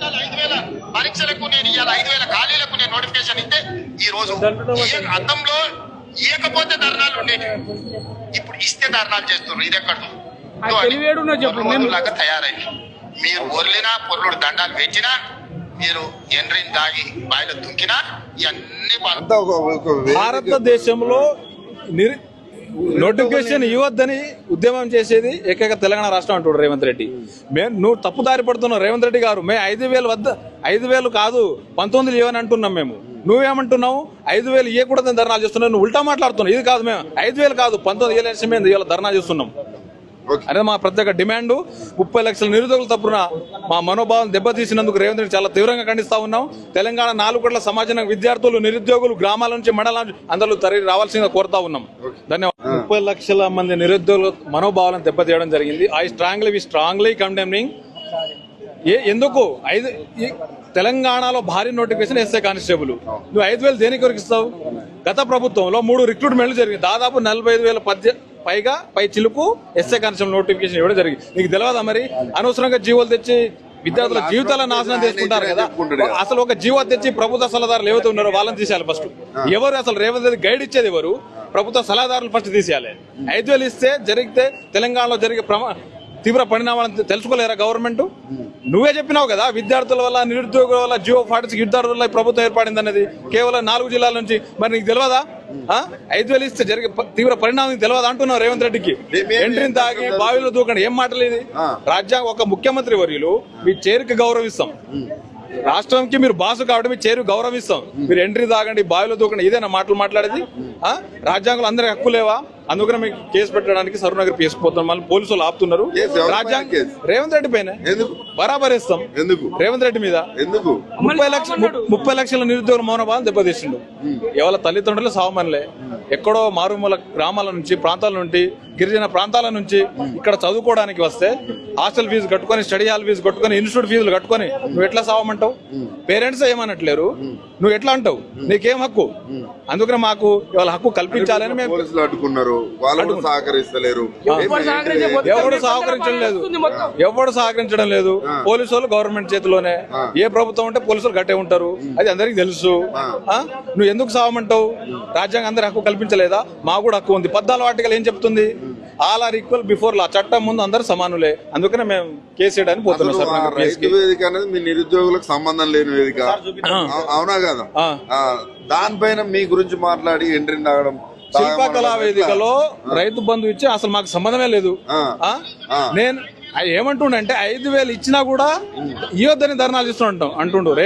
దండాలు 5,000 పరీక్షలకు నేను ఇవాళ 5,000 ఖాళీలకు నేను నోటిఫికేషన్ ఇస్తే ఈ రోజు అద్దంలో ఇవ్వకపోతే ధర్నాలు ఉండేవి. ఇప్పుడు ఇస్తే ధర్నాలు చేస్తున్నారు. ఇది ఎక్కడ లాగా తయారైంది. మీరు ఒర్లినా పొర్లుడు దండాలు పెంచినా మీరు ఎండ్రిని దాగి బాయిలో దుంకినా ఇవన్నీ భారతదేశంలో నోటిఫికేషన్ ఇవ్వద్దని ఉద్యమం చేసేది ఏకైక తెలంగాణ రాష్ట్రం అంటాడు రేవంత్ రెడ్డి. నువ్వు తప్పుదారి పడుతున్నావు రేవంత్ రెడ్డి గారు. మేము 5,000 వద్ద 5,000 కాదు 19 ఇవ్వని అంటున్నాం. మేము నువ్వేమంటున్నావు 5,000 ఇవ్వకూడదని ధర్నా చేస్తున్నావు. నువ్వు ఉల్టా మాట్లాడుతున్నావు. ఇది కాదు, మేము 5,000 కాదు 19 ఇవ్వలేసి మేము ఇవాళ ధర్నా చేస్తున్నాం. అదే మా ప్రత్యేక డిమాండ్. 30 లక్షల నిరుద్యోగుల తప్పున మా మనోభావం దెబ్బతీసినందుకు రేవంత్ రెడ్డి చాలా తీవ్రంగా ఖండిస్తా ఉన్నాం. తెలంగాణ 4 కోట్ల సమాజం విద్యార్థులు నిరుద్యోగులు గ్రామాల నుంచి మండలాల నుంచి అందరూ తరలి రావాల్సిందిగా కోరుతా ఉన్నాం. ధన్యవాదాలు. 30 లక్షల మంది నిరుద్యోగుల మనోభావాలను దెబ్బతీయడం జరిగింది. We strongly condemning. ఎందుకు తెలంగాణలో భారీ నోటిఫికేషన్ ఎస్ఐ కానిస్టేబుల్ నువ్వు 5,000 దేనికి కొరకు ఇస్తావు? గత ప్రభుత్వంలో 3 రిక్రూట్మెంట్లు జరిగింది. దాదాపు 45,000 పై చిలుకు ఎస్ఐ కానిస్టేబుల్ నోటిఫికేషన్ ఇవ్వడం జరిగింది. నీకు తెలియదా? మరి అనవసరంగా జీవోలు తెచ్చి విద్యార్థుల జీవితాలను నాశనం చేసుకుంటారు కదా. అసలు ఒక జీవో తెచ్చి ప్రభుత్వ సలహాదారులు ఏవైతే ఉన్నారో వాళ్ళని తీసేయాలి ఫస్ట్. ఎవరు అసలు రేవంత్ రెడ్డి గైడ్ ఇచ్చేది ఎవరు? ప్రభుత్వ సలహాదారులు ఫస్ట్ తీసేయాలి. 5,000 ఇస్తే జరిగితే తెలంగాణలో జరిగే తీవ్ర పరిణామాలను తెలుసుకోలేరా గవర్నమెంట్? నువ్వే చెప్పినావు కదా విద్యార్థుల వల్ల నిరుద్యోగుల వల్ల జియో 46 విద్యార్థుల వల్ల ప్రభుత్వం ఏర్పడింది అనేది. కేవలం 4 జిల్లాల నుంచి. మరి నీకు తెలియదా? 5,000 ఇస్తే జరిగే తీవ్ర పరిణామం తెలియదు అంటున్నావు రేవంత్ రెడ్డికి. ఎంట్రీని తాగి బావిలో దూకండి. ఏం మాటలు ఇది? రాజ్యాంగం ఒక ముఖ్యమంత్రి వర్యులు మీ చేరుకి గౌరవిస్తాం. రాష్ట్రంకి మీరు బాసు కాబట్టి మీ చేరు గౌరవిస్తాం. మీరు ఎంట్రీ తాగండి బావిలో దూకండి ఇదేనా మాటలు మాట్లాడేది? రాజ్యాంగంలో అందరికి హక్కు లేవా? అందుకనే మీకు కేసు పెట్టడానికి సరునగర్ తీసుకుపోతాం. మళ్ళీ పోలీసులు ఆపుతున్నారు. రాజ్యాంగం రేవంత్ రెడ్డి పైన బరాబర్ ఇస్తాం. రేవంత్ రెడ్డి మీద 30 లక్షల నిరుద్యోగుల మౌనభావం దెబ్బతీసిండు. ఎవరి తల్లిదండ్రులు సావమనిలే ఎక్కడో మారుమూల గ్రామాల నుంచి ప్రాంతాల నుండి గిరిజన ప్రాంతాల నుంచి ఇక్కడ చదువుకోవడానికి వస్తే హాస్టల్ ఫీజు కట్టుకొని స్టడీ హాల్ ఫీజు కట్టుకొని ఇన్స్టిట్యూట్ ఫీజులు కట్టుకొని నువ్వు ఎట్లా సావమంటావు? పేరెంట్స్ ఏమనట్లేరు, నువ్వు ఎట్లా అంటావు? నీకేం హక్కు? అందుకనే మాకు ఇవాళ హక్కు కల్పించాలని మేము ఎవరు సహకరించడం లేదు. పోలీసు వాళ్ళు గవర్నమెంట్ చేతిలోనే. ఏ ప్రభుత్వం ఉంటే పోలీసులు గట్టే ఉంటారు. అది అందరికి తెలుసు. నువ్వు ఎందుకు సావమంటావు? రాజ్యాంగం అందరి హక్కు కల్పించలేదా? మాకు కూడా హక్కు ఉంది. 14వ ఆర్టికల్ ఏం చెప్తుంది? All are equal before law. చట్టం ముందు అందరు సమానులే. అందుకనే మేము కేసు చేయడానికి పోతున్నాం. వేదిక అనేది మీ నిరుద్యోగులకు సంబంధం లేని వేదిక, అవునా కదా? దానిపైన మీ గురించి మాట్లాడి ఎంట్రీ తాగడం. శిల్పకళా వేదికలో రైతు బంధు ఇచ్చి అసలు మాకు సంబంధమే లేదు. నేను ఏమంటుండే అంటే 5,000 ఇచ్చినా కూడా ఇవ్వద్దని ధర్నాలు చేస్తుంటాం అంటుండు రేవంత్.